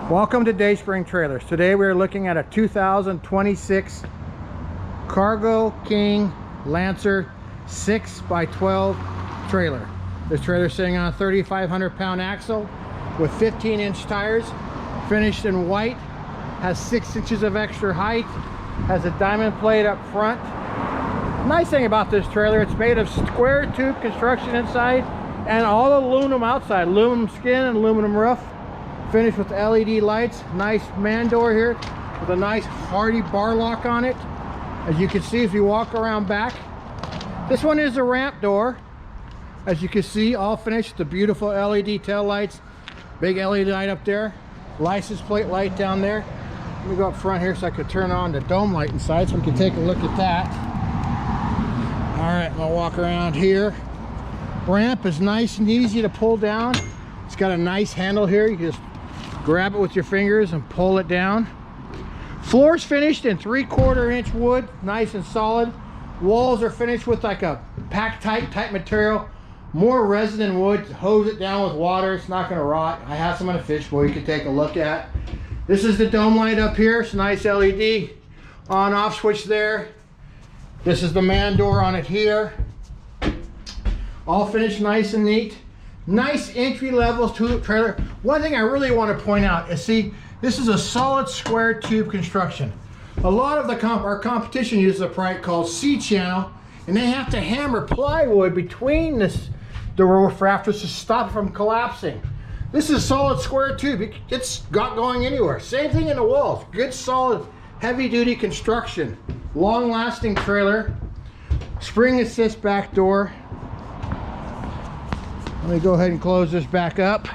Welcome to Dayspring Trailers. Today we're looking at a 2026 Cargo King Lancer 6x12 trailer. This trailer is sitting on a 3,500 pound axle with 15-inch tires, finished in white, has 6 inches of extra height, has a diamond plate up front. Nice thing about this trailer, it's made of square tube construction inside and all aluminum outside, aluminum skin and aluminum roof. Finished with LED lights, nice man door here with a nice hardy bar lock on it. As you can see, if you walk around back, this one is a ramp door. As you can see, all finished, the beautiful LED tail lights, big LED light up there, license plate light down there. Let me go up front here so I could turn on the dome light inside so we can take a look at that. All right, I'm gonna walk around here. Ramp is nice and easy to pull down. It's got a nice handle here. You can just grab it with your fingers and pull it down. Floor's finished in 3/4 inch wood, nice and solid. Walls are finished with like a pack type material, more resin than wood. Hose it down with water, it's not going to rot. I have some in a fishbowl you can take a look at. This is the dome light up here. It's a nice LED on off switch there. This is the man door on it here. All finished nice and neat. Nice entry level trailer. One thing I really want to point out is, see, this is a solid square tube construction. A lot of our competition uses a product called C-channel, and they have to hammer plywood between the roof rafters to stop it from collapsing. This is solid square tube. It's got going anywhere. Same thing in the walls. Good solid heavy duty construction. Long lasting trailer. Spring assist back door. Let me go ahead and close this back up.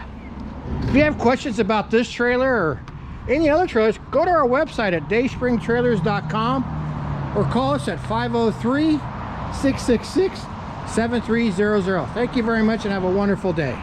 If you have questions about this trailer or any other trailers, go to our website at dayspringtrailers.com or call us at 503-666-7300. Thank you very much and have a wonderful day.